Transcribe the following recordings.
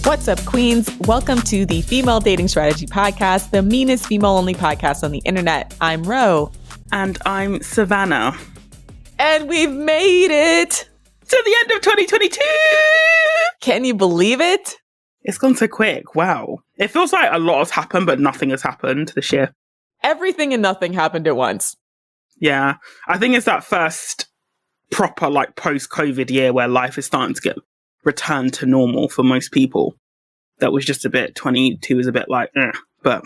What's up, queens? Welcome to the Female Dating Strategy Podcast, the meanest female-only podcast on the internet. I'm Ro. And I'm Savannah. And we've made it to the end of 2022! Can you believe it? It's gone so quick. Wow. It feels like a lot has happened, but nothing has happened this year. Everything and nothing happened at once. Yeah. I think it's that first proper, post-COVID year where life is starting to get returned to normal for most people. That was just a bit, 22 is a bit but...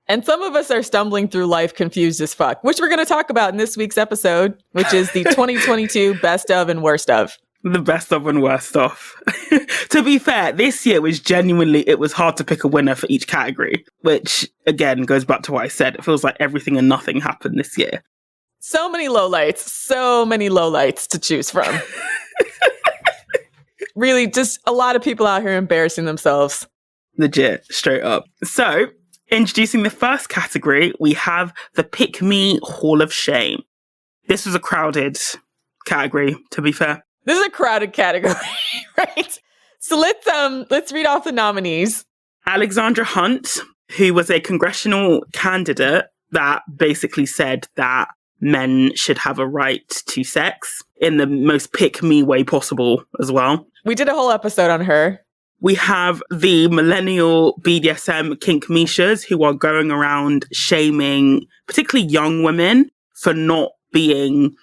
And some of us are stumbling through life confused as fuck, which we're going to talk about in this week's episode, which is the 2022 best of and worst of. The best of and worst of. To be fair, this year was it was hard to pick a winner for each category, which again goes back to what I said. It feels like everything and nothing happened this year. So many lowlights to choose from. Really, just a lot of people out here embarrassing themselves. Legit, straight up. So, introducing the first category, we have the Pick Me Hall of Shame. This was a crowded category, to be fair. This is a crowded category, right? So let's read off the nominees. Alexandra Hunt, who was a congressional candidate that basically said that men should have a right to sex in the most pick-me way possible as well. We did a whole episode on her. We have the millennial BDSM kink mishas who are going around shaming particularly young women for not being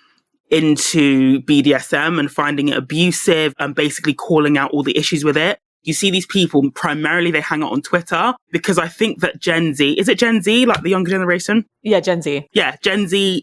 into BDSM and finding it abusive and basically calling out all the issues with it. You see these people, primarily they hang out on Twitter because I think that Gen Z, is it Gen Z, like the younger generation? Yeah, Gen Z. Yeah, Gen Z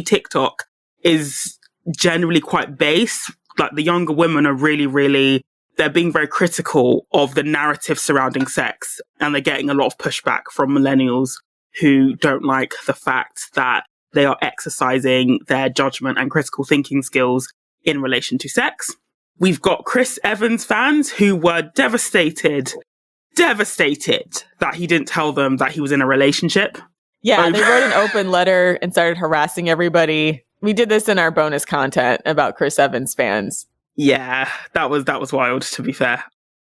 TikTok is generally quite base. Like the younger women are really, they're being very critical of the narrative surrounding sex. And they're getting a lot of pushback from millennials who don't like the fact that they are exercising their judgment and critical thinking skills in relation to sex. We've got Chris Evans fans who were devastated that he didn't tell them that he was in a relationship. Yeah, they wrote an open letter and started harassing everybody. We did this in our bonus content about Chris Evans fans. Yeah, that was wild, to be fair.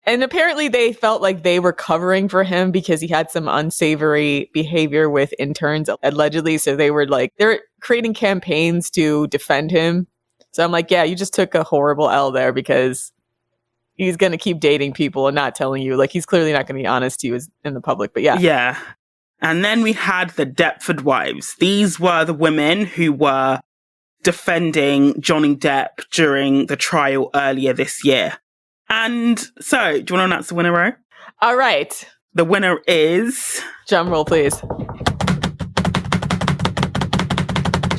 And apparently they felt like they were covering for him because he had some unsavory behavior with interns, allegedly. So they were creating campaigns to defend him. So I'm like, yeah, you just took a horrible L there because he's going to keep dating people and not telling you. Like, he's clearly not going to be honest to you in the public, but yeah. Yeah. And then we had the Deptford wives. These were the women who were defending Johnny Depp during the trial earlier this year. And so, do you want to announce the winner, Ro? All right. The winner is... Drum roll, please.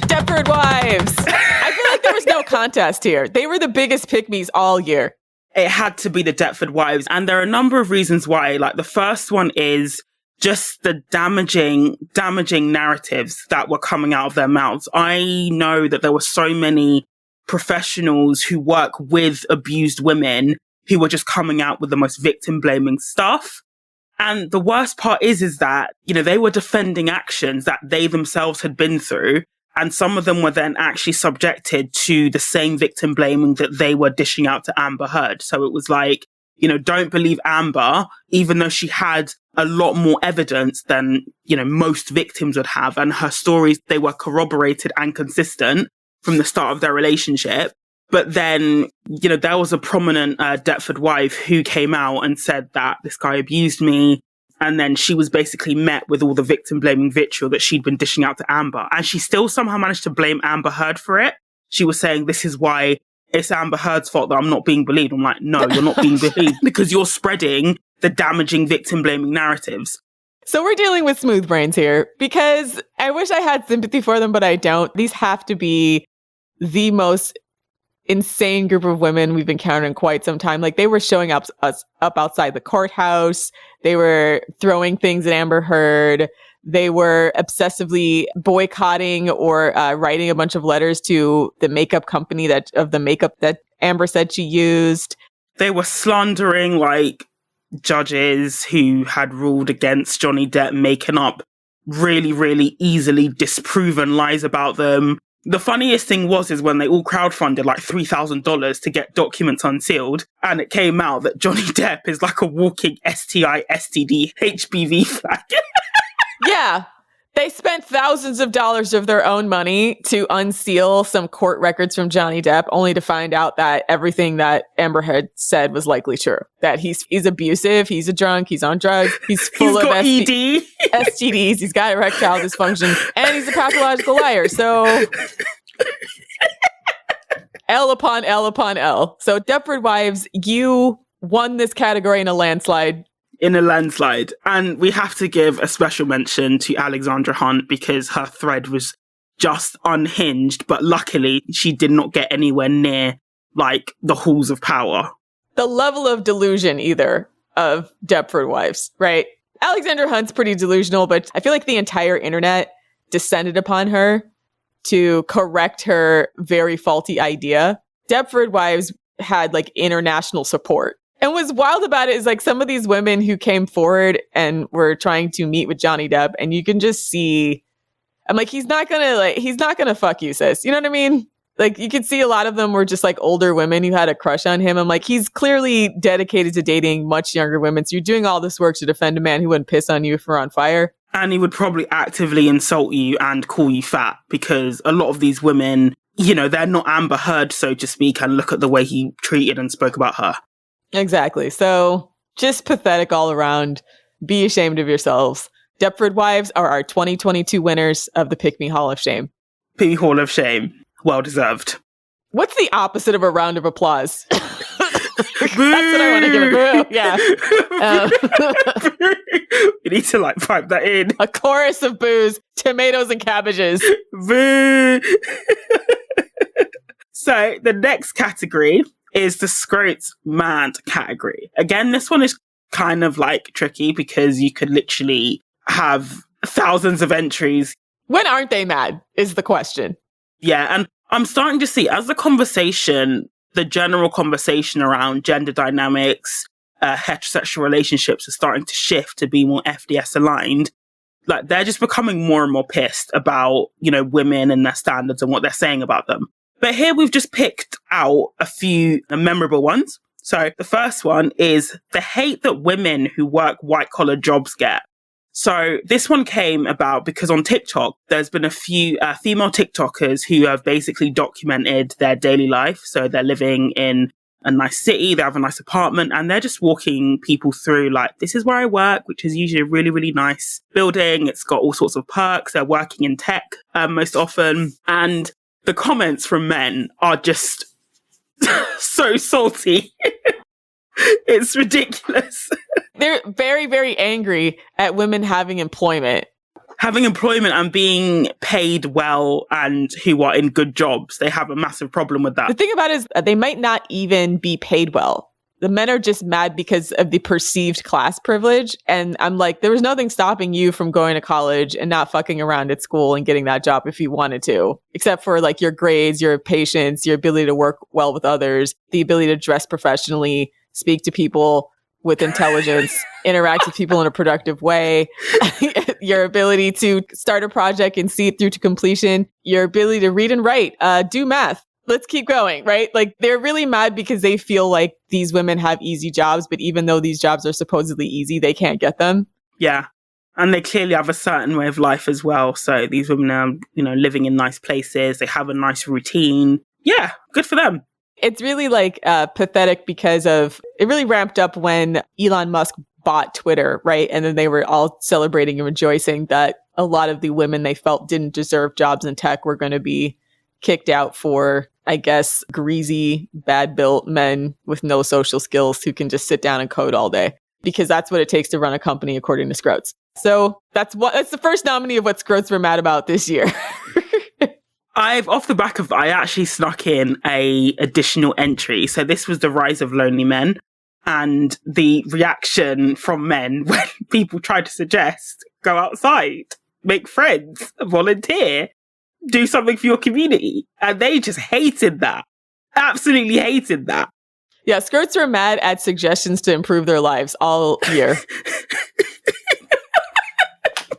Deptford wives. I feel like there was no contest here. They were the biggest pick-me's all year. It had to be the Deptford wives. And there are a number of reasons why. Like, the first one is just the damaging narratives that were coming out of their mouths. I know that there were so many professionals who work with abused women who were just coming out with the most victim-blaming stuff. And the worst part is that, they were defending actions that they themselves had been through. And some of them were then actually subjected to the same victim blaming that they were dishing out to Amber Heard. So it was like, don't believe Amber, even though she had a lot more evidence than, most victims would have. And her stories, they were corroborated and consistent from the start of their relationship. But then, there was a prominent Deptford wife who came out and said that this guy abused me. And then she was basically met with all the victim-blaming vitriol that she'd been dishing out to Amber. And she still somehow managed to blame Amber Heard for it. She was saying, this is why it's Amber Heard's fault that I'm not being believed. I'm like, no, you're not being believed because you're spreading the damaging victim-blaming narratives. So we're dealing with smooth brains here because I wish I had sympathy for them, but I don't. These have to be the most insane group of women we've encountered in quite some time. Like, they were showing up outside the courthouse. They were throwing things at Amber Heard. They were obsessively boycotting or writing a bunch of letters to the makeup company of the makeup that Amber said she used. They were slandering judges who had ruled against Johnny Depp, making up really, really easily disproven lies about them. The funniest thing is when they all crowdfunded like $3,000 to get documents unsealed, and it came out that Johnny Depp is like a walking STI, STD, HPV flag. Yeah. They spent thousands of dollars of their own money to unseal some court records from Johnny Depp, only to find out that everything that Amber Heard said was likely true. That he's abusive, he's a drunk, he's on drugs, he's full of ED. STDs, he's got erectile dysfunction, and he's a pathological liar. So L upon L upon L. So Deptford Wives, you won this category in a landslide. And we have to give a special mention to Alexandra Hunt because her thread was just unhinged, but luckily she did not get anywhere near like the halls of power. The level of delusion either of Deptford Wives, right? Alexandra Hunt's pretty delusional, but I feel like the entire internet descended upon her to correct her very faulty idea. Deptford Wives had like international support. And what's wild about it is like some of these women who came forward and were trying to meet with Johnny Depp, and you can just see, I'm like, he's not gonna fuck you, sis. You know what I mean? Like you can see a lot of them were just like older women who had a crush on him. I'm like, he's clearly dedicated to dating much younger women. So you're doing all this work to defend a man who wouldn't piss on you if we're on fire. And he would probably actively insult you and call you fat because a lot of these women, you know, they're not Amber Heard, so to speak, and look at the way he treated and spoke about her. Exactly. So just pathetic all around. Be ashamed of yourselves. Deptford Wives are our 2022 winners of the Pick Me Hall of Shame. Pick Me Hall of Shame. Well deserved. What's the opposite of a round of applause? That's what I want to give it. Boo. Yeah. We need to like pipe that in. A chorus of boos, tomatoes and cabbages. Boo. So the next category is the Scrotes Mad category. Again, this one is kind of like tricky because you could literally have thousands of entries. When aren't they mad is the question. Yeah, and I'm starting to see as the general conversation around gender dynamics, heterosexual relationships are starting to shift to be more FDS aligned. Like they're just becoming more and more pissed about, you know, women and their standards and what they're saying about them. But here we've just picked out a few memorable ones. So the first one is the hate that women who work white-collar jobs get. So this one came about because on TikTok, there's been a few female TikTokers who have basically documented their daily life. So they're living in a nice city, they have a nice apartment, and they're just walking people through like, this is where I work, which is usually a really, really nice building. It's got all sorts of perks. They're working in tech most often. And the comments from men are just so salty. It's ridiculous. They're very, very angry at women having employment. Having employment and being paid well and who are in good jobs. They have a massive problem with that. The thing about it is they might not even be paid well. The men are just mad because of the perceived class privilege. And I'm like, there was nothing stopping you from going to college and not fucking around at school and getting that job if you wanted to, except for like your grades, your patience, your ability to work well with others, the ability to dress professionally, speak to people with intelligence, interact with people in a productive way, your ability to start a project and see it through to completion, your ability to read and write, do math. Let's keep going, right? Like they're really mad because they feel like these women have easy jobs, but even though these jobs are supposedly easy, they can't get them. Yeah. And they clearly have a certain way of life as well. So these women are, you know, living in nice places. They have a nice routine. Yeah, good for them. It's really like pathetic because of it really ramped up when Elon Musk bought Twitter, right? And then they were all celebrating and rejoicing that a lot of the women they felt didn't deserve jobs in tech were going to be kicked out for, I guess, greasy, bad-built men with no social skills who can just sit down and code all day. Because that's what it takes to run a company, according to Scrotes. So that's the first nominee of what Scrotes were mad about this year. Off the back of that, I actually snuck in a additional entry. So this was the rise of lonely men and the reaction from men when people tried to suggest go outside, make friends, volunteer, do something for your community. And they just hated that. Absolutely hated that. Yeah, Scrotes were mad at suggestions to improve their lives all year.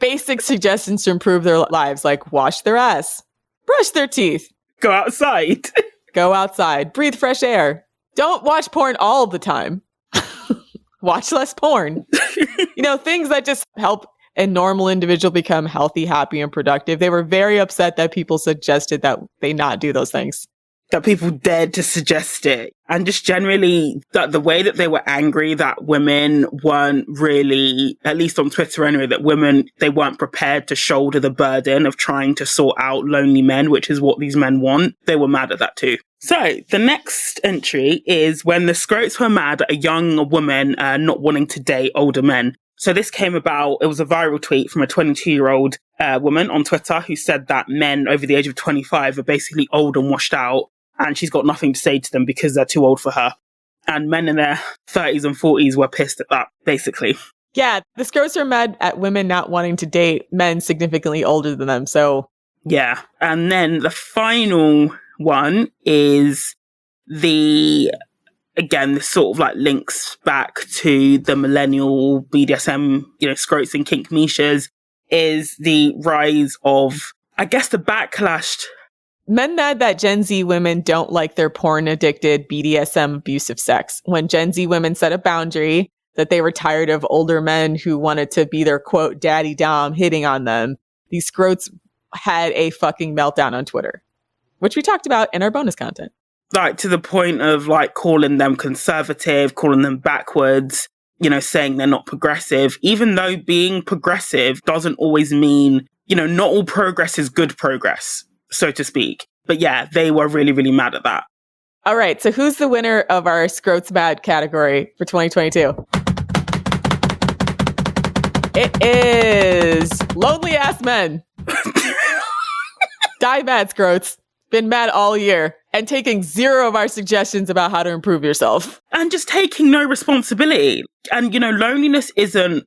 Basic suggestions to improve their lives, like wash their ass, Brush their teeth. Go outside. Go outside. Breathe fresh air. Don't watch porn all the time. Watch less porn. Things that just help a normal individual become healthy, happy, and productive. They were very upset that people suggested that they not do those things. That people dared to suggest it. And just generally, that the way that they were angry that women weren't really, at least on Twitter anyway, that women, they weren't prepared to shoulder the burden of trying to sort out lonely men, which is what these men want. They were mad at that too. So the next entry is when the Scrotes were mad at a young woman not wanting to date older men. So this came about, it was a viral tweet from a 22-year-old woman on Twitter who said that men over the age of 25 are basically old and washed out, and she's got nothing to say to them because they're too old for her. And men in their 30s and 40s were pissed at that, basically. Yeah, the Scrotes are mad at women not wanting to date men significantly older than them, so... Yeah, and then the final one is again, this sort of like links back to the millennial BDSM, Scrotes and kink niches, is the rise of, I guess, the backlash. Men mad that Gen Z women don't like their porn-addicted BDSM abusive sex. When Gen Z women set a boundary that they were tired of older men who wanted to be their, quote, daddy dom hitting on them, these Scrotes had a fucking meltdown on Twitter, which we talked about in our bonus content. Like, to the point of, like, calling them conservative, calling them backwards, saying they're not progressive, even though being progressive doesn't always mean, not all progress is good progress, so to speak. But yeah, they were really, really mad at that. All right, so who's the winner of our Scrotes Mad category for 2022? It is lonely ass men. Die mad, Scrotes. Been mad all year and taking zero of our suggestions about how to improve yourself. And just taking no responsibility. And, loneliness isn't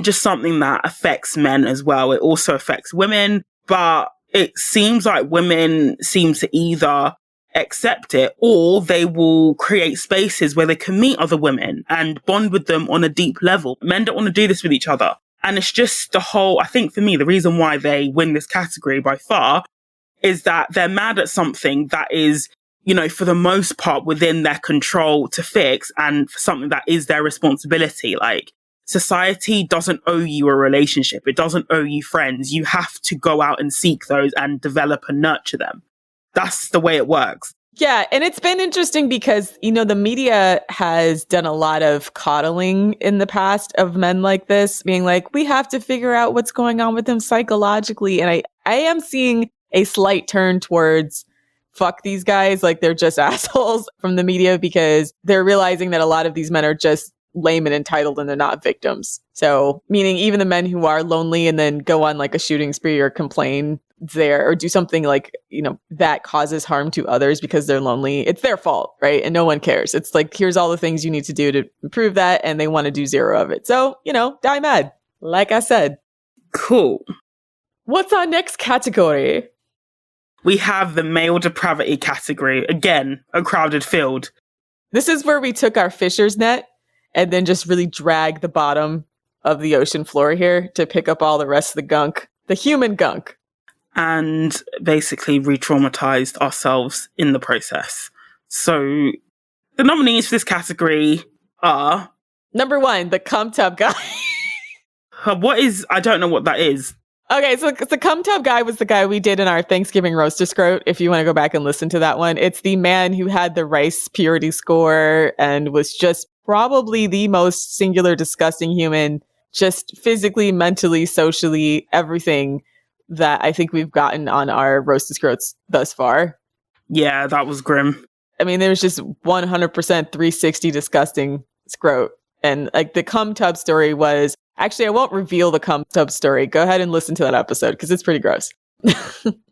just something that affects men as well. It also affects women, but it seems like women seem to either accept it or they will create spaces where they can meet other women and bond with them on a deep level. Men don't want to do this with each other. And it's just I think for me, the reason why they win this category by far is that they're mad at something that is, for the most part within their control to fix, and for something that is their responsibility. Like, society doesn't owe you a relationship. It doesn't owe you friends. You have to go out and seek those and develop and nurture them. That's the way it works. Yeah, and it's been interesting because, the media has done a lot of coddling in the past of men like this, being like, we have to figure out what's going on with them psychologically. And I am seeing a slight turn towards fuck these guys, like they're just assholes from the media, because they're realizing that a lot of these men are just lame and entitled and they're not victims. So meaning even the men who are lonely and then go on like a shooting spree or complain there or do something like, that causes harm to others because they're lonely, it's their fault, right? And no one cares. It's like, here's all the things you need to do to improve that, and they want to do zero of it. So, die mad, like I said. Cool. What's our next category? We have the male depravity category. Again, a crowded field. This is where we took our fisher's net and then just really dragged the bottom of the ocean floor here to pick up all the rest of the gunk, the human gunk. And basically re-traumatized ourselves in the process. So the nominees for this category are... Number 1, the cum tub guy. I don't know what that is. Okay, so the cum tub guy was the guy we did in our Thanksgiving roaster scrote. If you want to go back and listen to that one, it's the man who had the rice purity score and was just probably the most singular, disgusting human, just physically, mentally, socially, everything that I think we've gotten on our roasted scrotes thus far. Yeah, that was grim. I mean, there was just 100% 360 disgusting scrote. And like the cum tub story was... Actually, I won't reveal the cum tub story. Go ahead and listen to that episode because it's pretty gross.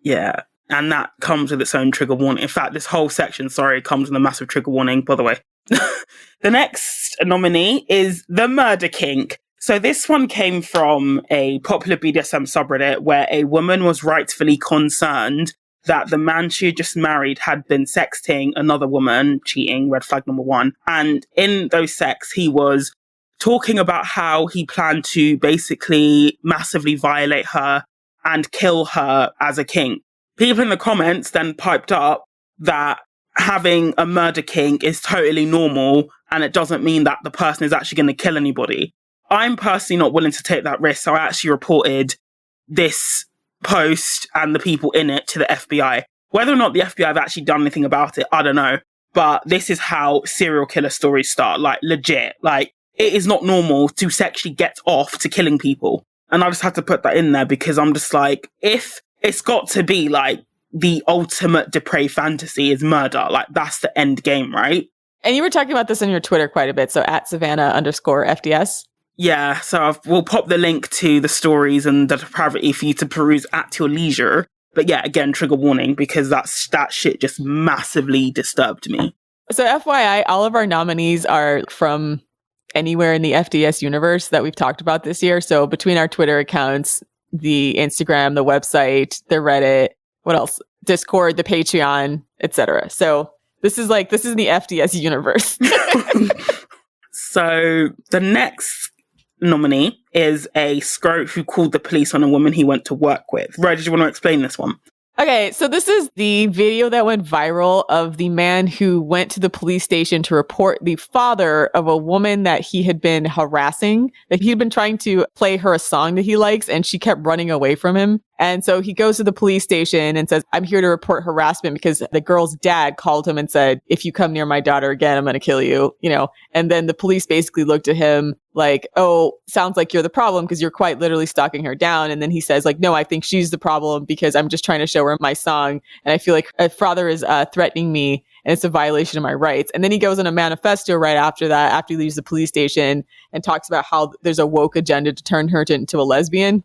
Yeah, and that comes with its own trigger warning. In fact, this whole section, comes with a massive trigger warning, by the way. The next nominee is the murder kink. So this one came from a popular BDSM subreddit where a woman was rightfully concerned that the man she had just married had been sexting another woman, cheating, red flag number 1. And in those sex, he was talking about how he planned to basically massively violate her and kill her as a kink. People in the comments then piped up that having a murder kink is totally normal and it doesn't mean that the person is actually going to kill anybody. I'm personally not willing to take that risk, so I actually reported this post and the people in it to the FBI. Whether or not the FBI have actually done anything about it, I don't know. But this is how serial killer stories start, like legit. Like, it is not normal to sexually get off to killing people. And I just had to put that in there because I'm just like, if it's got to be like the ultimate depraved fantasy is murder, like that's the end game, right? And you were talking about this on your Twitter quite a bit. So at Savannah_FDS. Yeah, so we'll pop the link to the stories and the depravity for you to peruse at your leisure. But yeah, again, trigger warning, because that shit just massively disturbed me. So FYI, all of our nominees are from anywhere in the FDS universe that we've talked about this year. So between our Twitter accounts, the Instagram, the website, the Reddit, what else? Discord, the Patreon, etc. So this is the FDS universe. So the next nominee is a scrote who called the police on a woman he went to work with. Ro, did you want to explain this one? Okay, so this is the video that went viral of the man who went to the police station to report the father of a woman that he had been harassing, that he'd been trying to play her a song that he likes, and she kept running away from him. And so he goes to the police station and says, I'm here to report harassment because the girl's dad called him and said, if you come near my daughter again, I'm going to kill you, And then the police basically looked at him like, oh, sounds like you're the problem because you're quite literally stalking her down. And then he says like, no, I think she's the problem because I'm just trying to show her my song. And I feel like her father is threatening me and it's a violation of my rights. And then he goes on a manifesto right after that, after he leaves the police station, and talks about how there's a woke agenda to turn her into a lesbian.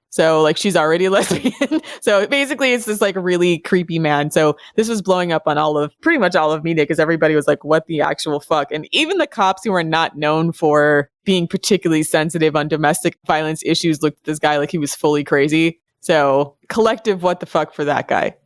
So like she's already a lesbian. So basically it's this like really creepy man. So this was blowing up on pretty much all of media because everybody was like, what the actual fuck? And even the cops who are not known for being particularly sensitive on domestic violence issues looked at this guy like he was fully crazy. So collective what the fuck for that guy.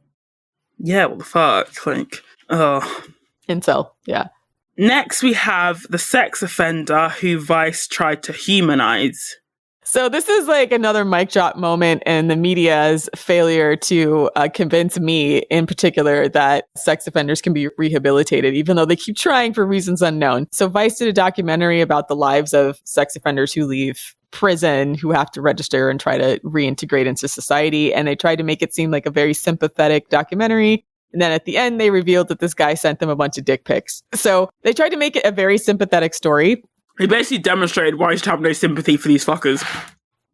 Yeah, what the fuck? Like, oh. Incel, yeah. Next we have the sex offender who Vice tried to humanize. So this is like another mic drop moment in the media's failure to convince me in particular that sex offenders can be rehabilitated, even though they keep trying for reasons unknown. So Vice did a documentary about the lives of sex offenders who leave prison, who have to register and try to reintegrate into society. And they tried to make it seem like a very sympathetic documentary. And then at the end, they revealed that this guy sent them a bunch of dick pics. So they tried to make it a very sympathetic story. He basically demonstrated why he should have no sympathy for these fuckers.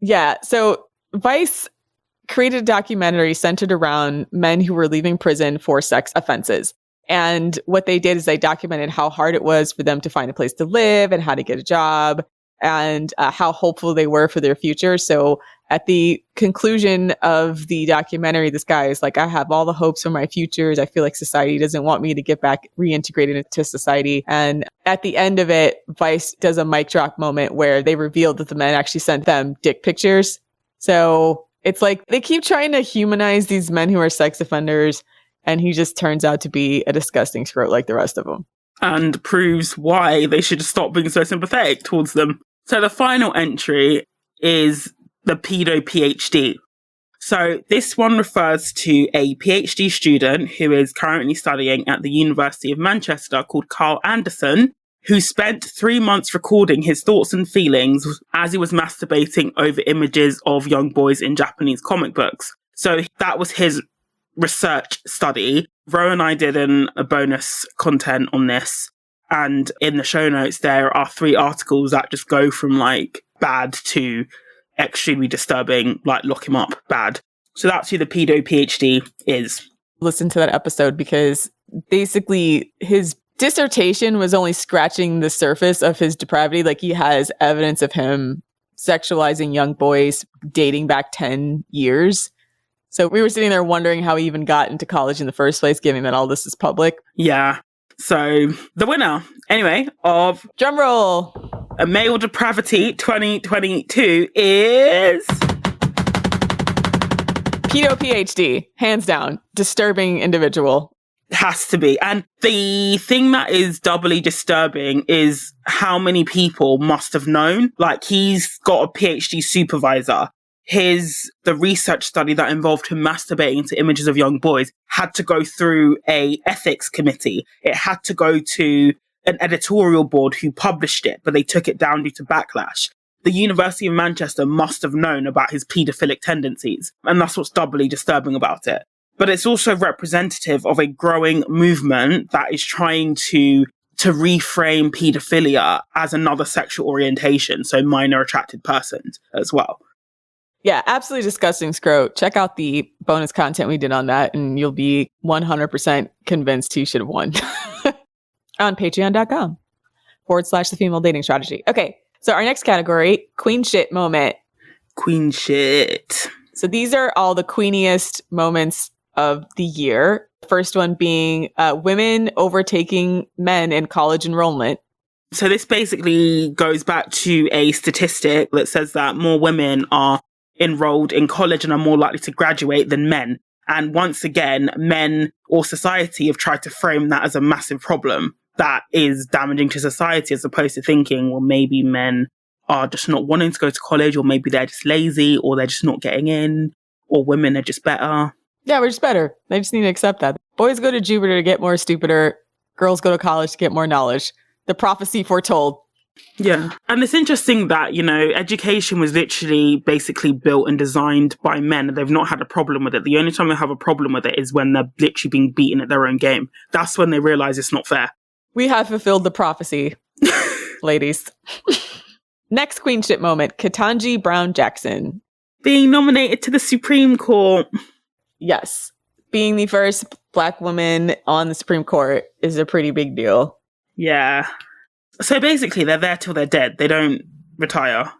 Yeah. So Vice created a documentary centered around men who were leaving prison for sex offenses. And what they did is they documented how hard it was for them to find a place to live and how to get a job and how hopeful they were for their future. So at the conclusion of the documentary, this guy is like, I have all the hopes for my futures. I feel like society doesn't want me to get back reintegrated into society. And at the end of it, Vice does a mic drop moment where they revealed that the men actually sent them dick pictures. So it's like they keep trying to humanize these men who are sex offenders, and he just turns out to be a disgusting scrote like the rest of them. And proves why they should stop being so sympathetic towards them. So the final entry is the pedo PhD. So this one refers to a PhD student who is currently studying at the University of Manchester called Carl Anderson, who spent 3 months recording his thoughts and feelings as he was masturbating over images of young boys in Japanese comic books. So that was his research study. Ro and I did a bonus content on this. And in the show notes, there are 3 articles that just go from like bad to extremely disturbing, like lock him up, bad. So that's who the pedo PhD is. Listen to that episode because basically his dissertation was only scratching the surface of his depravity. Like he has evidence of him sexualizing young boys dating back 10 years. So we were sitting there wondering how he even got into college in the first place, given that all this is public. Yeah. So the winner, anyway, of drumroll, a Male Depravity 2022 is pedo PhD, hands down, disturbing individual. Has to be. And the thing that is doubly disturbing is how many people must have known. Like he's got a PhD supervisor. the research study that involved him masturbating to images of young boys had to go through a ethics committee. It had to go to an editorial board who published it, but they took it down due to backlash. The University of Manchester must have known about his paedophilic tendencies, and that's what's doubly disturbing about it. But it's also representative of a growing movement that is trying to reframe paedophilia as another sexual orientation, so minor attracted persons as well. Yeah, absolutely disgusting, Scrote. Check out the bonus content we did on that, and you'll be 100% convinced he should have won. On patreon.com/the female dating strategy. Okay, so our next category, queen shit moment. Queen shit. So these are all the queeniest moments of the year. First one being women overtaking men in college enrollment. So this basically goes back to a statistic that says that more women are enrolled in college and are more likely to graduate than men. And once again, men or society have tried to frame that as a massive problem that is damaging to society, as opposed to thinking, well, maybe men are just not wanting to go to college, or maybe they're just lazy, or they're just not getting in, or women are just better. Yeah, we're just better. They just need to accept that. Boys go to Jupiter to get more stupider. Girls go to college to get more knowledge. The prophecy foretold. Yeah. And it's interesting that, education was literally basically built and designed by men, and they've not had a problem with it. The only time they have a problem with it is when they're literally being beaten at their own game. That's when they realize it's not fair. We have fulfilled the prophecy, ladies. Next queen shit moment, Ketanji Brown Jackson. Being nominated to the Supreme Court. Yes. Being the first Black woman on the Supreme Court is a pretty big deal. Yeah. So basically, they're there till they're dead. They don't retire.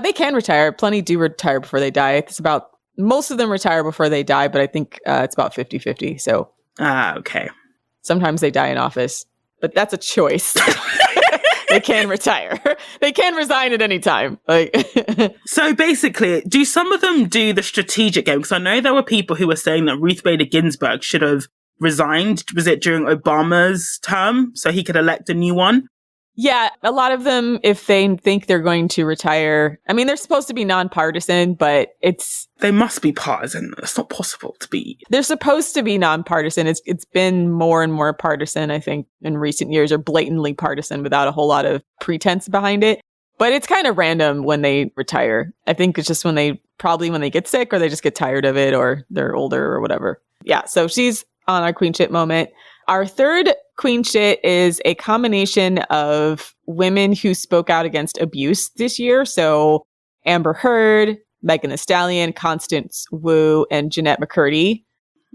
They can retire. Plenty do retire before they die. Most of them retire before they die, but I think it's about 50-50. So. Okay. Sometimes they die in office, but that's a choice. They can retire. They can resign at any time. So basically, do some of them do the strategic game? Because I know there were people who were saying that Ruth Bader Ginsburg should have resigned. Was it during Obama's term? So he could elect a new one? Yeah, a lot of them, if they think they're going to retire, I mean, they're supposed to be nonpartisan, but they must be partisan. It's not possible to be. They're supposed to be nonpartisan. It's been more and more partisan, I think, in recent years, or blatantly partisan without a whole lot of pretense behind it. But it's kind of random when they retire. I think it's just when they get sick, or they just get tired of it, or they're older or whatever. Yeah, so she's on our queen shit moment. Our third queen shit is a combination of women who spoke out against abuse this year. So Amber Heard, Megan Thee Stallion, Constance Wu, and Jeanette McCurdy.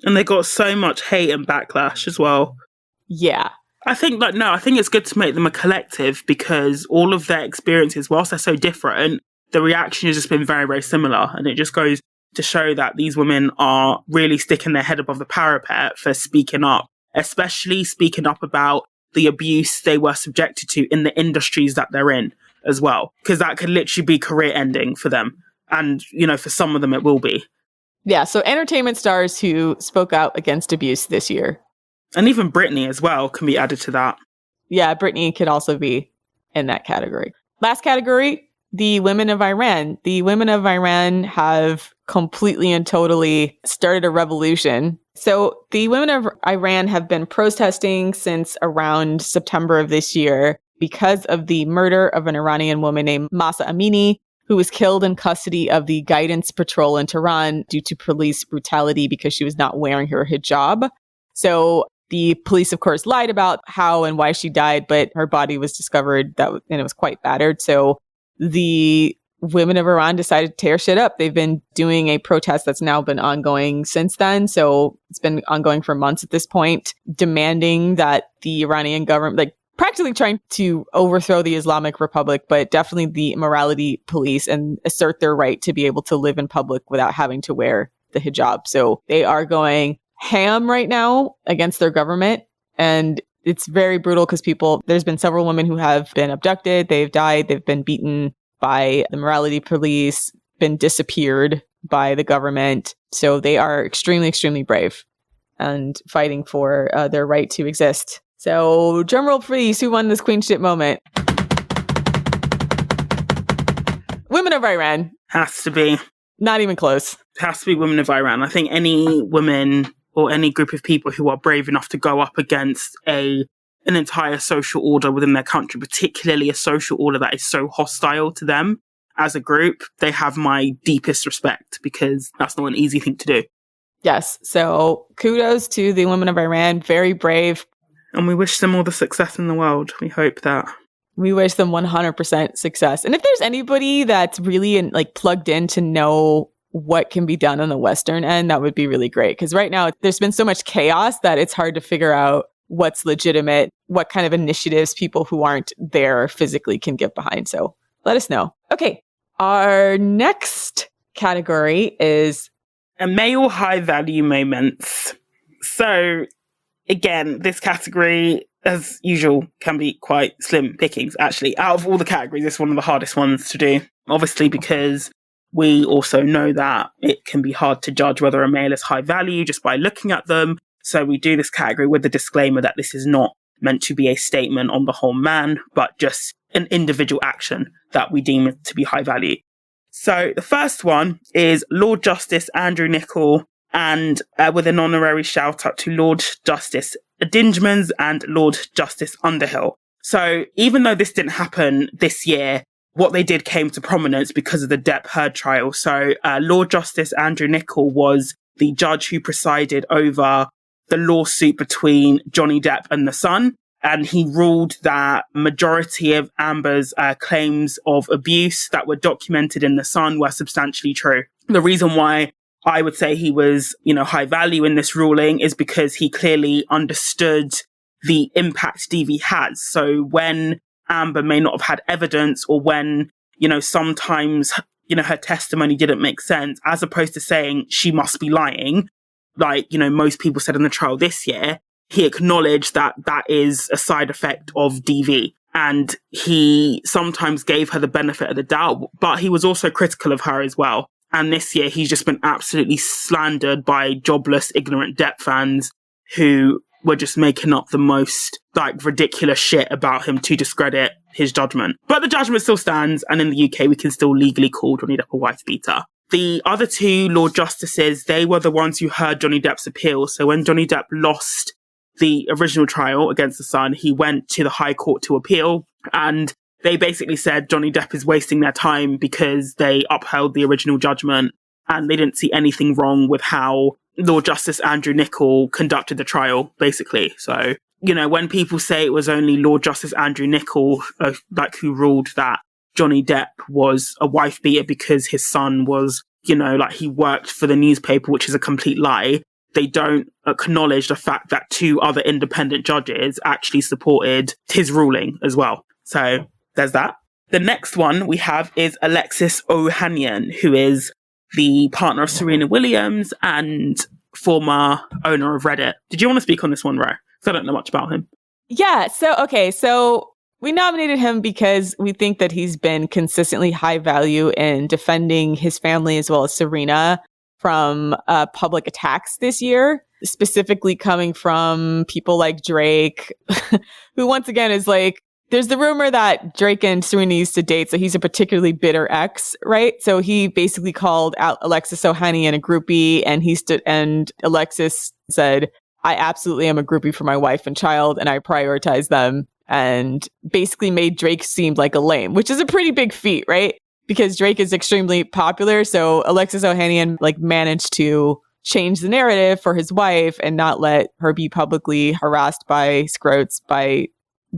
And they got so much hate and backlash as well. Yeah. I think it's good to make them a collective, because all of their experiences, whilst they're so different, the reaction has just been very, very similar. And it just goes to show that these women are really sticking their head above the parapet for speaking up, especially speaking up about the abuse they were subjected to in the industries that they're in as well. Because that could literally be career ending for them. And, for some of them it will be. Yeah, so entertainment stars who spoke out against abuse this year. And even Britney as well can be added to that. Yeah, Britney could also be in that category. Last category, the women of Iran. The women of Iran have completely and totally started a revolution. So the women of Iran have been protesting since around September of this year because of the murder of an Iranian woman named Mahsa Amini, who was killed in custody of the guidance patrol in Tehran due to police brutality because she was not wearing her hijab. So the police, of course, lied about how and why she died, but her body was discovered and it was quite battered. So the women of Iran decided to tear shit up. They've been doing a protest that's now been ongoing since then. So it's been ongoing for months at this point, demanding that the Iranian government, practically trying to overthrow the Islamic Republic, but definitely the morality police, and assert their right to be able to live in public without having to wear the hijab. So they are going ham right now against their government. And it's very brutal because there's been several women who have been abducted. They've died. They've been beaten by the morality police, been disappeared by the government. So they are extremely, extremely brave and fighting for their right to exist. So drumroll please, who won this queen shit moment? Women of Iran. Has to be. Not even close. It has to be women of Iran. I think any women or any group of people who are brave enough to go up against an entire social order within their country, particularly a social order that is so hostile to them as a group, they have my deepest respect, because that's not an easy thing to do. Yes. So kudos to the women of Iran. Very brave. And we wish them all the success in the world. We hope that. We wish them 100% success. And if there's anybody that's really plugged in to know what can be done on the Western end, that would be really great. Because right now there's been so much chaos that it's hard to figure out what's legitimate, what kind of initiatives people who aren't there physically can get behind. So let us know. Okay. Our next category is male high value moments. So again, this category, as usual, can be quite slim pickings, actually. Out of all the categories, it's one of the hardest ones to do. Obviously, because we also know that it can be hard to judge whether a male is high value just by looking at them. So we do this category with the disclaimer that this is not meant to be a statement on the whole man, but just an individual action that we deem to be high value. So the first one is Lord Justice Andrew Nichol, and with an honorary shout out to Lord Justice Dingemans and Lord Justice Underhill. So even though this didn't happen this year, what they did came to prominence because of the Depp Heard trial. So Lord Justice Andrew Nichol was the judge who presided over the lawsuit between Johnny Depp and The Sun. And he ruled that majority of Amber's claims of abuse that were documented in The Sun were substantially true. The reason why I would say he was, high value in this ruling is because he clearly understood the impact DV has. So when Amber may not have had evidence, or when, sometimes, her testimony didn't make sense, as opposed to saying she must be lying, like, most people said in the trial this year, he acknowledged that that is a side effect of DV. And he sometimes gave her the benefit of the doubt, but he was also critical of her as well. And this year, he's just been absolutely slandered by jobless, ignorant Depp fans who were just making up the most ridiculous shit about him to discredit his judgment. But the judgment still stands, and in the UK, we can still legally call Johnny Depp a wife beater. The other two Lord Justices, they were the ones who heard Johnny Depp's appeal. So when Johnny Depp lost the original trial against The Sun, he went to the High Court to appeal, and they basically said Johnny Depp is wasting their time because they upheld the original judgment and they didn't see anything wrong with how Lord Justice Andrew Nichol conducted the trial, basically. So, when people say it was only Lord Justice Andrew Nichol, who ruled that Johnny Depp was a wife beater because his son was, he worked for the newspaper, which is a complete lie. They don't acknowledge the fact that two other independent judges actually supported his ruling as well. So there's that. The next one we have is Alexis Ohanian, who is the partner of Serena Williams and former owner of Reddit. Did you want to speak on this one, Ro? Because I don't know much about him. Yeah. So we nominated him because we think that he's been consistently high value in defending his family as well as Serena from public attacks this year, specifically coming from people like Drake, who once again is there's the rumor that Drake and Serena used to date, so he's a particularly bitter ex, right? So he basically called out Alexis Ohanian a groupie, and Alexis said, I absolutely am a groupie for my wife and child, and I prioritize them, and basically made Drake seem like a lame, which is a pretty big feat, right? Because Drake is extremely popular, so Alexis Ohanian managed to change the narrative for his wife and not let her be publicly harassed by Scrotes by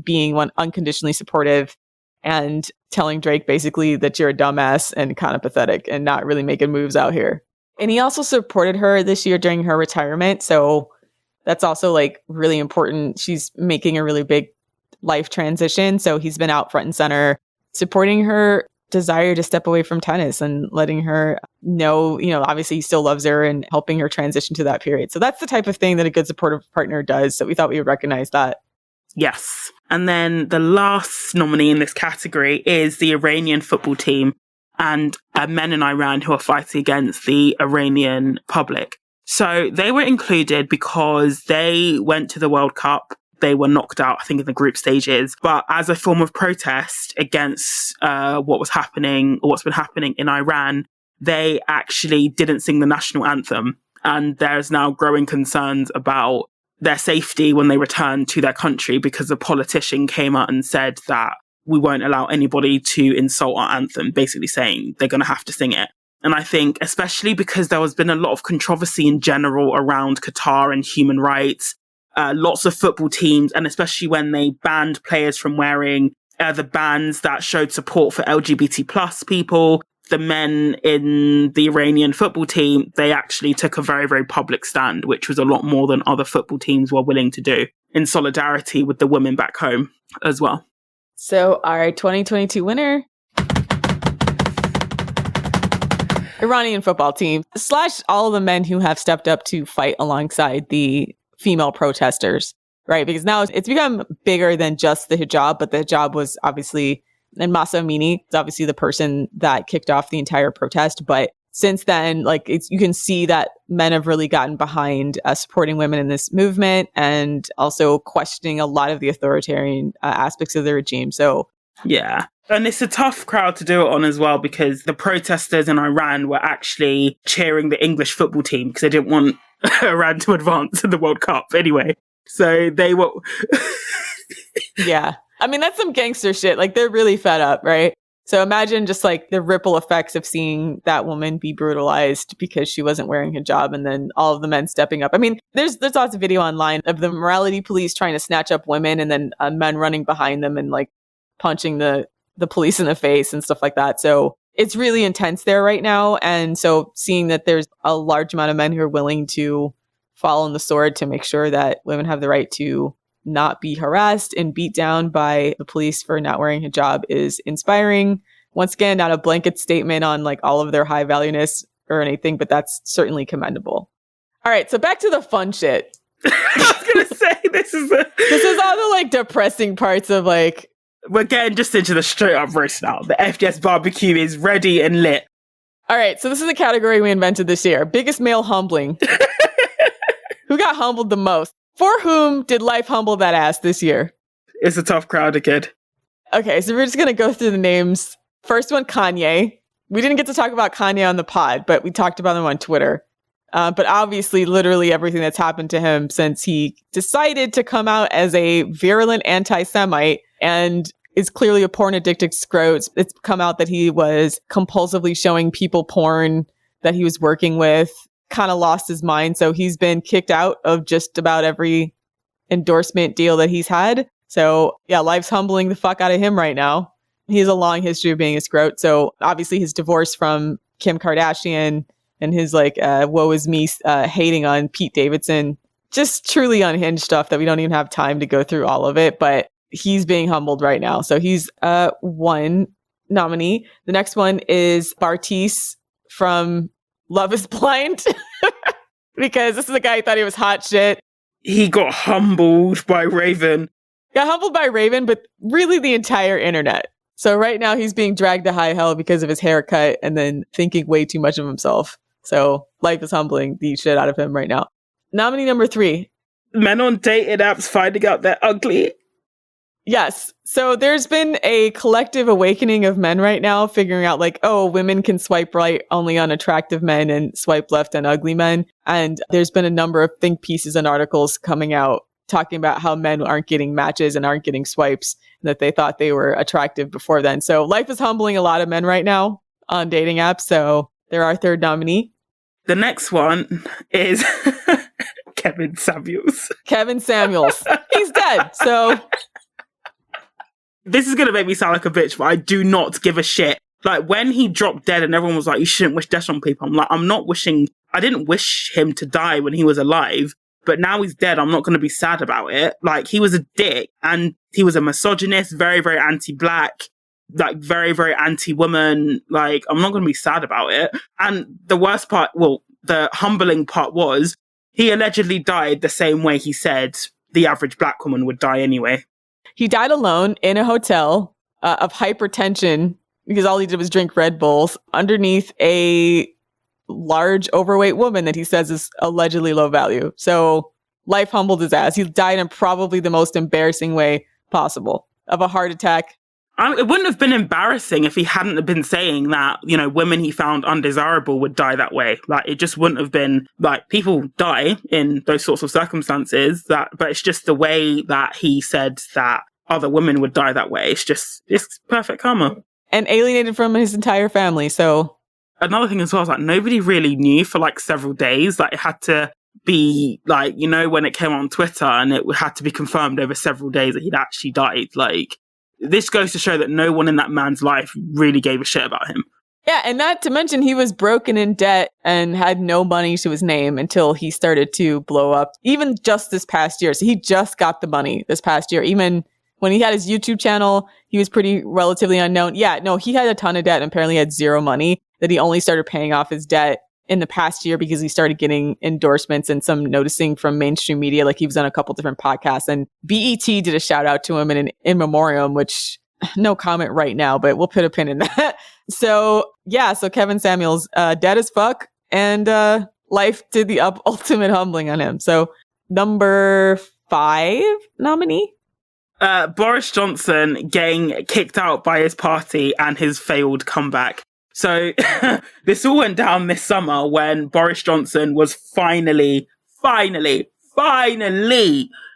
being unconditionally supportive and telling Drake basically that you're a dumbass and kind of pathetic and not really making moves out here. And he also supported her this year during her retirement. So that's also really important. She's making a really big life transition. So he's been out front and center supporting her desire to step away from tennis and letting her know, obviously he still loves her and helping her transition to that period. So that's the type of thing that a good supportive partner does. So we thought we would recognize that. Yes. And then the last nominee in this category is the Iranian football team and men in Iran who are fighting against the Iranian public. So they were included because they went to the World Cup. They were knocked out, I think, in the group stages. But as a form of protest against what's been happening in Iran, they actually didn't sing the national anthem. And there's now growing concerns about their safety when they return to their country because a politician came out and said that we won't allow anybody to insult our anthem, basically saying they're going to have to sing it. And I think, especially because there has been a lot of controversy in general around Qatar and human rights, lots of football teams, and especially when they banned players from wearing the bands that showed support for LGBT plus people, the men in the Iranian football team, they actually took a very, very public stand, which was a lot more than other football teams were willing to do, in solidarity with the women back home as well. So our 2022 winner, Iranian football team / all of the men who have stepped up to fight alongside the female protesters, right? Because now it's become bigger than just the hijab, but the hijab was obviously, and Mahsa Amini is obviously the person that kicked off the entire protest. But since then, like you can see that men have really gotten behind supporting women in this movement and also questioning a lot of the authoritarian aspects of the regime. So yeah. And it's a tough crowd to do it on as well, because the protesters in Iran were actually cheering the English football team because they didn't want Iran to advance in the World Cup anyway. So they were... Yeah. I mean, that's some gangster shit. Like, they're really fed up, right? So imagine just like the ripple effects of seeing that woman be brutalized because she wasn't wearing hijab, and then all of the men stepping up. I mean, there's lots of video online of the morality police trying to snatch up women, and then men running behind them and like punching the police in the face and stuff like that. So it's really intense there right now. And so seeing that there's a large amount of men who are willing to fall on the sword to make sure that women have the right to not be harassed and beat down by the police for not wearing hijab is inspiring. Once again, not a blanket statement on like all of their high valueness or anything, but that's certainly commendable. All right, so back to the fun shit. I was going to say, this is all the like depressing parts of like... We're getting just into the straight up roast now. The FDS barbecue is ready and lit. All right, so this is a category we invented this year. Biggest male humbling. Who got humbled the most? For whom did life humble that ass this year? It's a tough crowd again. Okay, so we're just going to go through the names. First one, Kanye. We didn't get to talk about Kanye on the pod, but we talked about him on Twitter. But obviously, literally everything that's happened to him since he decided to come out as a virulent anti-Semite and is clearly a porn-addicted Scrotes. It's come out that he was compulsively showing people porn that he was working with, kind of lost his mind. So he's been kicked out of just about every endorsement deal that he's had. So yeah, life's humbling the fuck out of him right now. He has a long history of being a Scrote. So obviously his divorce from Kim Kardashian and his like woe is me hating on Pete Davidson, just truly unhinged stuff that we don't even have time to go through all of it. But he's being humbled right now. So he's one nominee. The next one is Bartiz from Love is Blind. Because this is a guy who thought he was hot shit. He got humbled by Raven. Got humbled by Raven, but really the entire internet. So right now he's being dragged to high hell because of his haircut and then thinking way too much of himself. So life is humbling the shit out of him right now. Nominee number 3. Men on dating apps finding out they're ugly. Yes. So there's been a collective awakening of men right now figuring out like, oh, women can swipe right only on attractive men and swipe left on ugly men. And there's been a number of think pieces and articles coming out talking about how men aren't getting matches and aren't getting swipes, and that they thought they were attractive before then. So life is humbling a lot of men right now on dating apps. So they're our third nominee. The next one is Kevin Samuels. Kevin Samuels. He's dead. So... This is going to make me sound like a bitch, but I do not give a shit. Like, when he dropped dead and everyone was like, you shouldn't wish death on people. I'm like, I didn't wish him to die when he was alive, but now he's dead. I'm not going to be sad about it. Like, he was a dick and he was a misogynist, very, very anti-black, like very, very anti-woman. Like, I'm not going to be sad about it. And the worst part, well, the humbling part was he allegedly died the same way he said the average black woman would die anyway. He died alone in a hotel of hypertension because all he did was drink Red Bulls underneath a large overweight woman that he says is allegedly low value. So life humbled his ass. He died in probably the most embarrassing way possible, of a heart attack. It wouldn't have been embarrassing if he hadn't have been saying that, women he found undesirable would die that way. Like, it just wouldn't have been, like, people die in those sorts of circumstances, but it's just the way that he said that other women would die that way. It's perfect karma. And alienated from his entire family, so... Another thing as well is, like, nobody really knew for, like, several days. Like, it had to be, like, when it came on Twitter, and it had to be confirmed over several days that he'd actually died. Like, this goes to show that no one in that man's life really gave a shit about him. Yeah, and not to mention he was broken in debt and had no money to his name until he started to blow up, even just this past year. So he just got the money this past year. Even when he had his YouTube channel, he was pretty relatively unknown. Yeah, no, he had a ton of debt and apparently had zero money, that he only started paying off his debt in the past year because he started getting endorsements and some noticing from mainstream media. Like, he was on a couple different podcasts, and BET did a shout out to him in Memoriam, which no comment right now, but we'll put a pin in that. So Kevin Samuels, dead as fuck, and life did the ultimate humbling on him. So number 5 nominee? Boris Johnson getting kicked out by his party and his failed comeback. So this all went down this summer when Boris Johnson was finally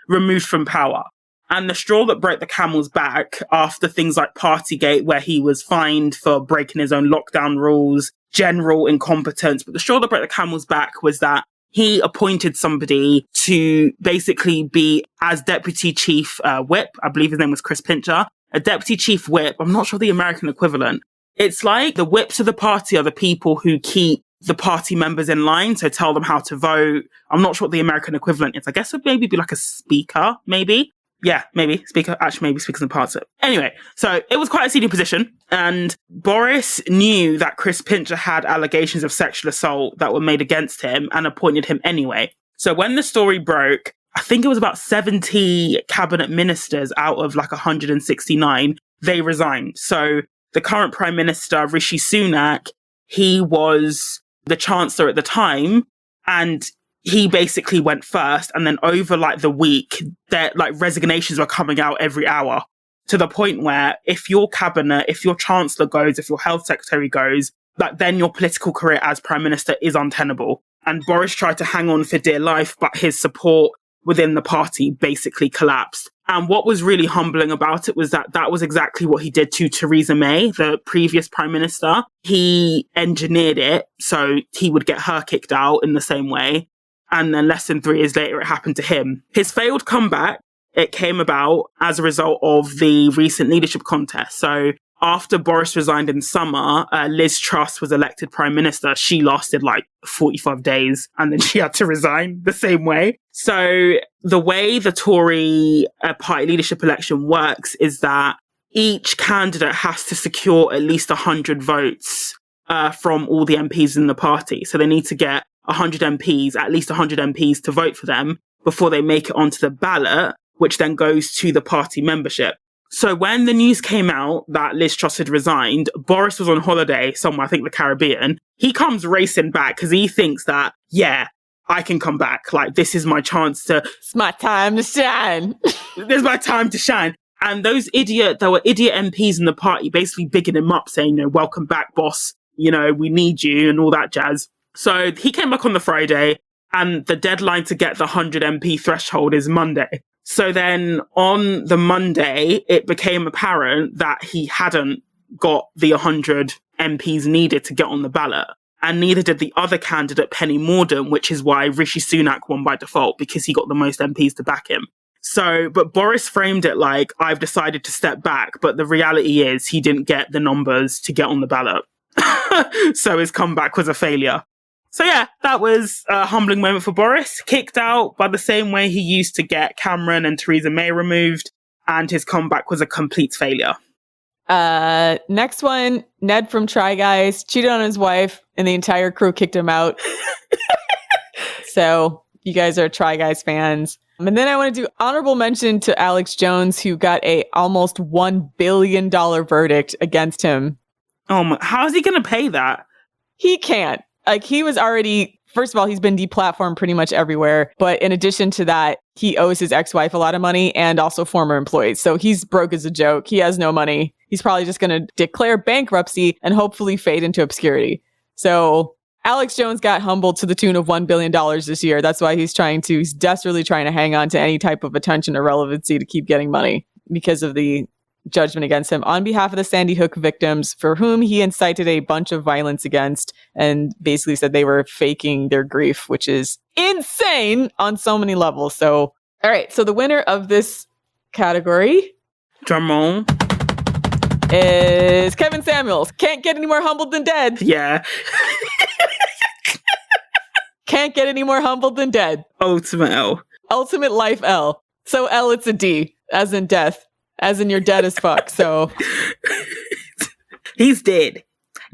removed from power. And the straw that broke the camel's back after things like Partygate, where he was fined for breaking his own lockdown rules, general incompetence. But the straw that broke the camel's back was that he appointed somebody to basically be as deputy chief whip. I believe his name was Chris Pincher, a deputy chief whip. I'm not sure the American equivalent. It's like the whips of the party are the people who keep the party members in line, so tell them how to vote. I'm not sure what the American equivalent is. I guess it would maybe be like a speaker, maybe. Yeah, maybe. Speaker. Actually, maybe speakers and parts. Anyway, so it was quite a senior position, and Boris knew that Chris Pincher had allegations of sexual assault that were made against him and appointed him anyway. So when the story broke, I think it was about 70 cabinet ministers out of like 169, they resigned. So the current Prime Minister, Rishi Sunak, he was the Chancellor at the time, and he basically went first. And then over like the week, that like resignations were coming out every hour, to the point where if your cabinet, if your Chancellor goes, if your Health Secretary goes, like then your political career as Prime Minister is untenable. And Boris tried to hang on for dear life, but his support within the party basically collapsed. And what was really humbling about it was that that was exactly what he did to Theresa May, the previous Prime Minister. He engineered it so he would get her kicked out in the same way. And then less than 3 years later, it happened to him. His failed comeback, it came about as a result of the recent leadership contest. So after Boris resigned in summer, Liz Truss was elected Prime Minister. She lasted like 45 days and then she had to resign the same way. So the way the Tory party leadership election works is that each candidate has to secure at least 100 votes from all the MPs in the party. So they need to get 100 MPs, at least 100 MPs to vote for them before they make it onto the ballot, which then goes to the party membership. So when the news came out that Liz Truss had resigned, Boris was on holiday somewhere, I think the Caribbean. He comes racing back because he thinks that, yeah, I can come back. Like, this is my chance to... It's my time to shine. This is my time to shine. And there were idiot MPs in the party basically bigging him up, saying, welcome back, boss. We need you and all that jazz. So he came back on the Friday, and the deadline to get the 100 MP threshold is Monday. So then on the Monday, it became apparent that he hadn't got the 100 MPs needed to get on the ballot. And neither did the other candidate, Penny Mordaunt, which is why Rishi Sunak won by default, because he got the most MPs to back him. So, but Boris framed it like, I've decided to step back. But the reality is he didn't get the numbers to get on the ballot. So his comeback was a failure. So yeah, that was a humbling moment for Boris. Kicked out by the same way he used to get Cameron and Theresa May removed, and his comeback was a complete failure. Next one, Ned from Try Guys cheated on his wife, and the entire crew kicked him out. So you guys are Try Guys fans. And then I want to do honorable mention to Alex Jones, who got a almost $1 billion verdict against him. Oh my, how is he going to pay that? He can't. Like, he was already, first of all, he's been deplatformed pretty much everywhere. But in addition to that, he owes his ex-wife a lot of money and also former employees. So he's broke as a joke. He has no money. he's probably just going to declare bankruptcy and hopefully fade into obscurity. So Alex Jones got humbled to the tune of $1 billion this year. That's why he's desperately trying to hang on to any type of attention or relevancy to keep getting money because of the judgment against him on behalf of the Sandy Hook victims, for whom he incited a bunch of violence against and basically said they were faking their grief, which is insane on so many levels. So, all right. So the winner of this category, drum roll, is Kevin Samuels. Can't get any more humbled than dead. Yeah. Can't get any more humbled than dead. Ultimate L. Ultimate life L. So L, it's a D, as in death. As in you're dead as fuck, so. He's dead.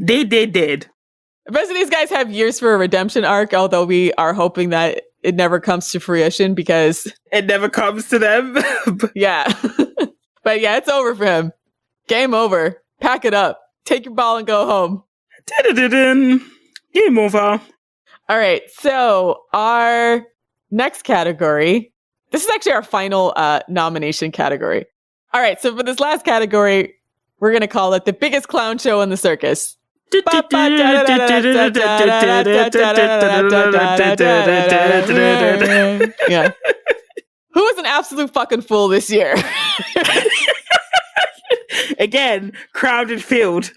Dead. The rest of these guys have years for a redemption arc, although we are hoping that it never comes to fruition because... It never comes to them. Yeah. But yeah, it's over for him. Game over. Pack it up. Take your ball and go home. Game over. All right, so our next category... This is actually our final nomination category. All right, so for this last category, we're going to call it the biggest clown show in the circus. Yeah. Who was an absolute fucking fool this year? Again, crowded field.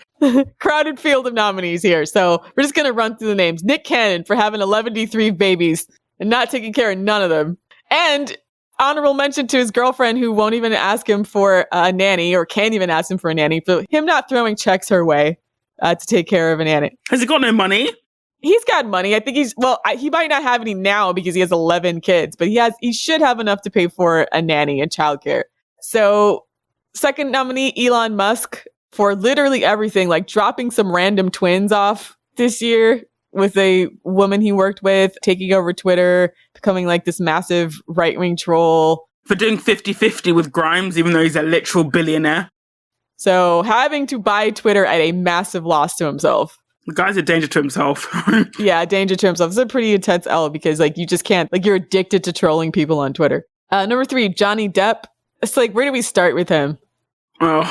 Crowded field of nominees here. So we're just going to run through the names. Nick Cannon for having 11 babies and not taking care of none of them. And honorable mention to his girlfriend who won't even ask him for a nanny or can't even ask him for a nanny. For him not throwing checks her way to take care of a nanny. Has he got no money? He's got money. I think he might not have any now because he has 11 kids, but he should have enough to pay for a nanny and childcare. So second nominee, Elon Musk, for literally everything, like dropping some random twins off this year with a woman he worked with, taking over Twitter, becoming like this massive right-wing troll. For doing 50-50 with Grimes, even though he's a literal billionaire. So having to buy Twitter at a massive loss to himself. The guy's a danger to himself. Yeah, danger to himself. It's a pretty intense L because like you just can't, like you're addicted to trolling people on Twitter. Number 3, Johnny Depp. It's like, where do we start with him? Oh,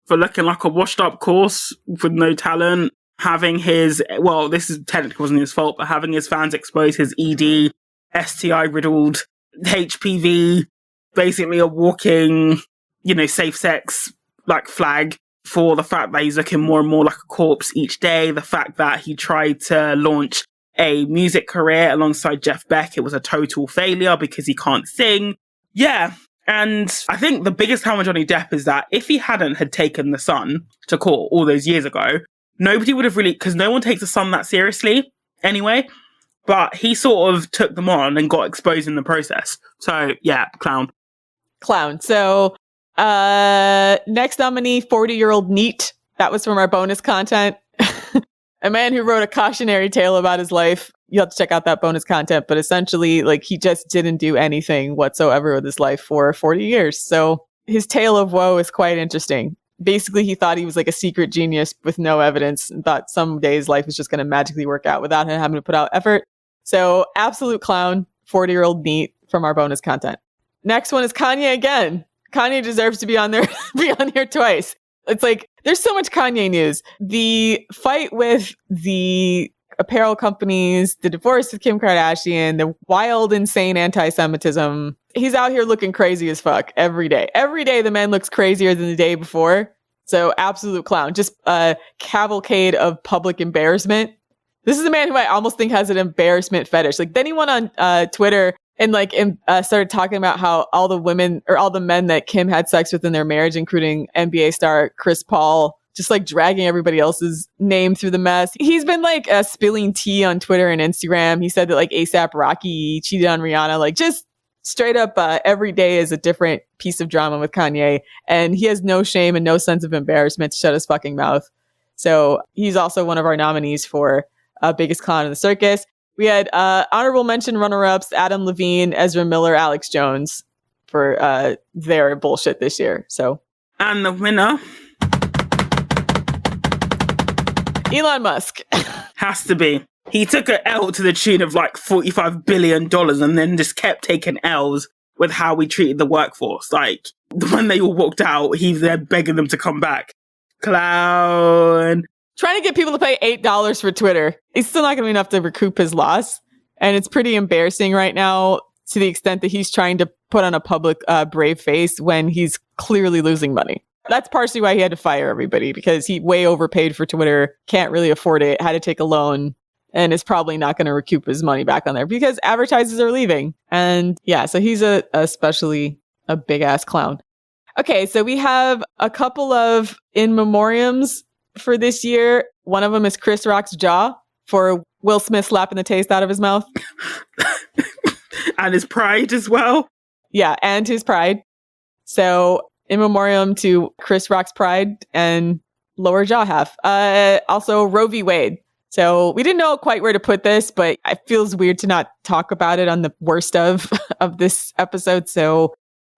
for looking like a washed up corpse with no talent. Having his, well, this is technically wasn't his fault, but having his fans expose his ED, STI-riddled, HPV, basically a walking, safe sex, like, flag for the fact that he's looking more and more like a corpse each day. The fact that he tried to launch a music career alongside Jeff Beck. It was a total failure because he can't sing. Yeah. And I think the biggest harm on Johnny Depp is that if he had taken The Sun to court all those years ago, nobody would have really, because no one takes The Sun that seriously anyway, but he sort of took them on and got exposed in the process. So yeah, clown. So next nominee, 40-year-old Neat. That was from our bonus content. A man who wrote a cautionary tale about his life. You'll have to check out that bonus content, but essentially, like, he just didn't do anything whatsoever with his life for 40 years. So his tale of woe is quite interesting. Basically, he thought he was like a secret genius with no evidence and thought someday his life was just going to magically work out without him having to put out effort. So absolute clown, 40-year-old Neat from our bonus content. Next one is Kanye again. Kanye deserves to be on there, be on here twice. It's like, there's so much Kanye news. The fight with the apparel companies, the divorce with Kim Kardashian, the wild, insane anti-Semitism. He's out here looking crazy as fuck every day. Every day the man looks crazier than the day before. So absolute clown. Just a cavalcade of public embarrassment. This is a man who I almost think has an embarrassment fetish. Like, then he went on Twitter and started talking about how all the women or all the men that Kim had sex with in their marriage, including NBA star Chris Paul, just like dragging everybody else's name through the mess. He's been like spilling tea on Twitter and Instagram. He said that like ASAP Rocky cheated on Rihanna. Like, just straight up every day is a different piece of drama with Kanye. And he has no shame and no sense of embarrassment to shut his fucking mouth. So he's also one of our nominees for biggest clown in the circus. We had honorable mention runner-ups, Adam Levine, Ezra Miller, Alex Jones for their bullshit this year. So, and the winner, Elon Musk. Has to be. He took an L to the tune of like $45 billion and then just kept taking L's with how we treated the workforce. Like, when they all walked out, he's there begging them to come back. Clown. Trying to get people to pay $8 for Twitter. It's still not going to be enough to recoup his loss. And it's pretty embarrassing right now to the extent that he's trying to put on a public brave face when he's clearly losing money. That's partially why he had to fire everybody, because he way overpaid for Twitter, can't really afford it, had to take a loan, and is probably not going to recoup his money back on there because advertisers are leaving. And yeah, so he's especially a big ass clown. Okay, so we have a couple of in memoriams for this year. One of them is Chris Rock's jaw for Will Smith slapping the taste out of his mouth. And his pride as well. Yeah, and his pride. So in memoriam to Chris Rock's pride and lower jaw half. Also Roe v. Wade. So we didn't know quite where to put this, but it feels weird to not talk about it on the worst of this episode. So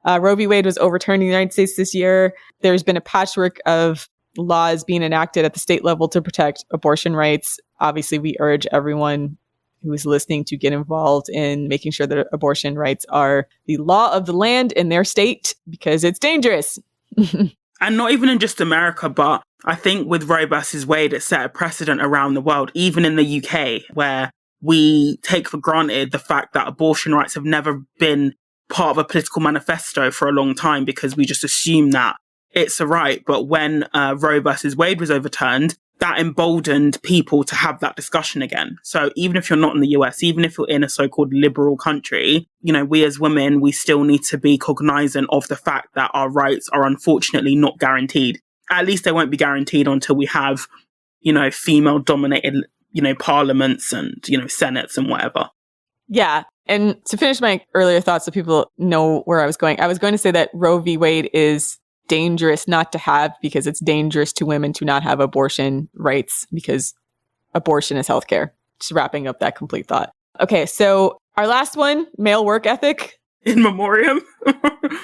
Roe v. Wade was overturned in the United States this year. There's been a patchwork of laws being enacted at the state level to protect abortion rights. Obviously, we urge everyone who is listening to get involved in making sure that abortion rights are the law of the land in their state, because it's dangerous. And not even in just America, but I think with Roe versus Wade, it set a precedent around the world, even in the UK, where we take for granted the fact that abortion rights have never been part of a political manifesto for a long time, because we just assume that it's a right. But when Roe versus Wade was overturned, that emboldened people to have that discussion again. So even if you're not in the US, even if you're in a so-called liberal country, you know, we as women, we still need to be cognizant of the fact that our rights are unfortunately not guaranteed. At least they won't be guaranteed until we have, you know, female-dominated, you know, parliaments and, you know, senates and whatever. Yeah. And to finish my earlier thoughts so people know where I was going to say that Roe v. Wade is dangerous not to have, because it's dangerous to women to not have abortion rights, because abortion is healthcare. Just wrapping up that complete thought. Okay, so our last one, male work ethic. In memoriam.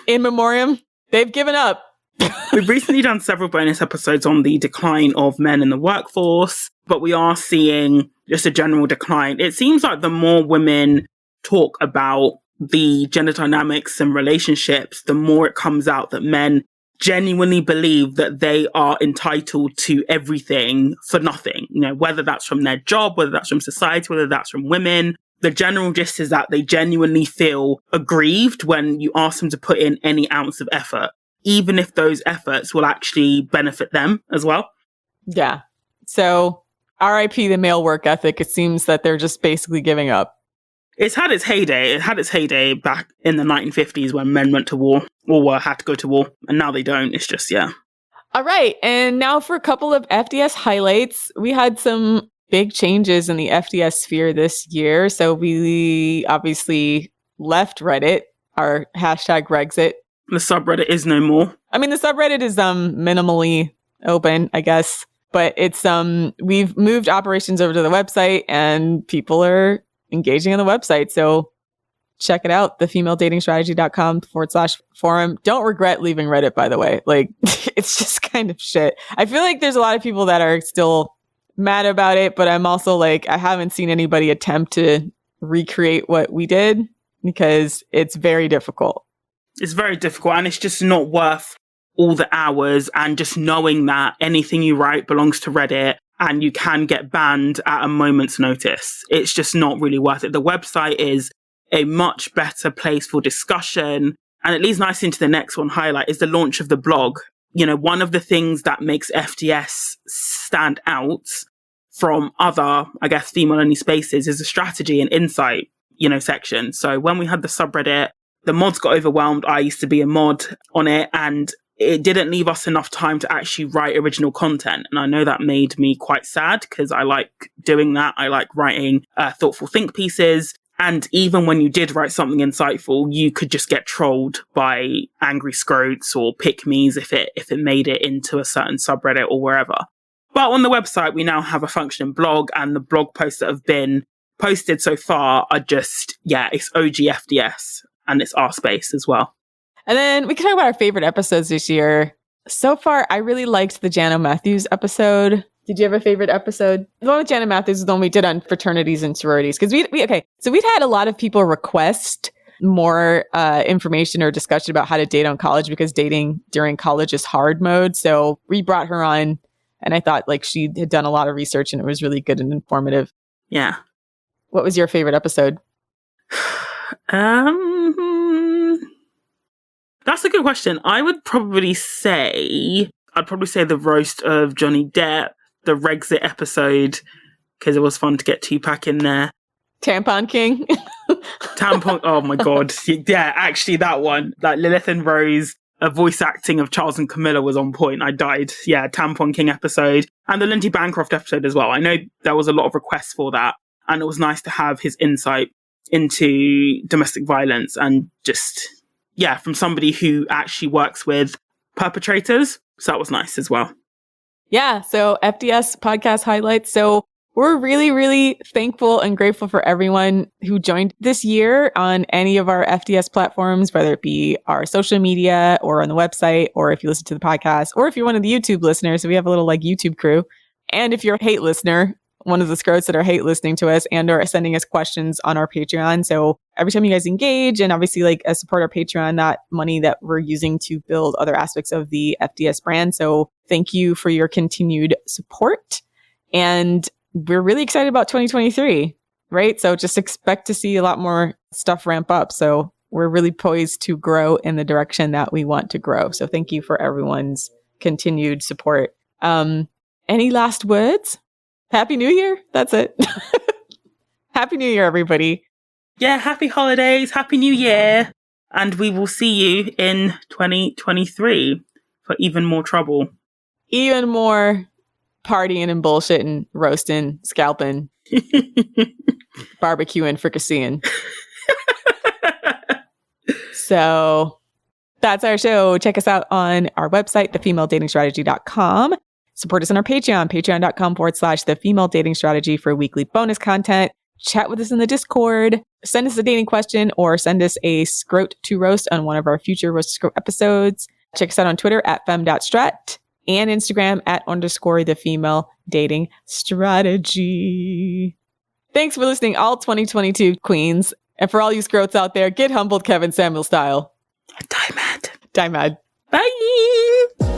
In memoriam. They've given up. We've recently done several bonus episodes on the decline of men in the workforce, but we are seeing just a general decline. It seems like the more women talk about the gender dynamics and relationships, the more it comes out that men genuinely believe that they are entitled to everything for nothing. You know, whether that's from their job, whether that's from society, whether that's from women. The general gist is that they genuinely feel aggrieved when you ask them to put in any ounce of effort, even if those efforts will actually benefit them as well. Yeah. So RIP the male work ethic. It seems that they're just basically giving up. It's had its heyday. It had its heyday back in the 1950s when men went to war or had to go to war. And now they don't. It's just, yeah. All right. And now for a couple of FDS highlights. We had some big changes in the FDS sphere this year. So we obviously left Reddit, our hashtag Brexit. The subreddit is no more. I mean, the subreddit is minimally open, I guess. But it's we've moved operations over to the website, and people are engaging on the website. So check it out, thefemaledatingsstrategy.com/forum. Don't regret leaving Reddit, by the way. Like, it's just kind of shit. I feel like there's a lot of people that are still mad about it, but I'm also like, I haven't seen anybody attempt to recreate what we did, because it's very difficult. It's very difficult, and it's just not worth all the hours, and just knowing that anything you write belongs to Reddit and you can get banned at a moment's notice. It's just not really worth it. The website is a much better place for discussion. And it leads nicely into the next one highlight is the launch of the blog. You know, one of the things that makes FDS stand out from other, I guess, female-only spaces is the strategy and insight, you know, section. So when we had the subreddit, the mods got overwhelmed. I used to be a mod on it, and it didn't leave us enough time to actually write original content. And I know that made me quite sad, because I like doing that. I like writing thoughtful think pieces. And even when you did write something insightful, you could just get trolled by angry scrotes or pick-me's if it made it into a certain subreddit or wherever. But on the website, we now have a functioning blog, and the blog posts that have been posted so far are just, yeah, it's OG FDS, and it's our space as well. And then we can talk about our favorite episodes this year. So far, I really liked the Jana Matthews episode. Did you have a favorite episode? The one with Jana Matthews is the one we did on fraternities and sororities. Because we'd had a lot of people request more information or discussion about how to date on college, because dating during college is hard mode. So we brought her on, and I thought like she had done a lot of research and it was really good and informative. Yeah. What was your favorite episode? That's a good question. I'd probably say the roast of Johnny Depp, the Brexit episode, because it was fun to get Tupac in there. Tampon King. Tampon. Oh my God. Yeah, actually that one. Like Lilith and Rose, a voice acting of Charles and Camilla was on point. I died. Yeah, Tampon King episode. And the Lindsay Bancroft episode as well. I know there was a lot of requests for that. And it was nice to have his insight into domestic violence and just, yeah, from somebody who actually works with perpetrators. So that was nice as well. Yeah. So FDS podcast highlights. So we're really, really thankful and grateful for everyone who joined this year on any of our FDS platforms, whether it be our social media or on the website, or if you listen to the podcast, or if you're one of the YouTube listeners. So we have a little like YouTube crew. And if you're a hate listener, one of the Scrotes that are hate listening to us and are sending us questions on our Patreon. So every time you guys engage and obviously like support our Patreon, that money that we're using to build other aspects of the FDS brand. So thank you for your continued support. And we're really excited about 2023, right? So just expect to see a lot more stuff ramp up. So we're really poised to grow in the direction that we want to grow. So thank you for everyone's continued support. Any last words? Happy New Year. That's it. Happy New Year, everybody. Yeah, happy holidays, happy New Year. And we will see you in 2023 for even more trouble. Even more partying and bullshitting, roasting, scalping, barbecuing, fricasseeing. So that's our show. Check us out on our website, thefemaledatingstrategy.com. Support us on our Patreon, patreon.com/thefemaledatingstrategy for weekly bonus content. Chat with us in the Discord. Send us a dating question or send us a scrote to roast on one of our future Roast to Scrote episodes. Check us out on Twitter @fem.strat and Instagram @_thefemale-dating-strategy. Thanks for listening, all 2022 queens. And for all you scrotes out there, get humbled Kevin Samuel style. Die mad. Die mad. Bye.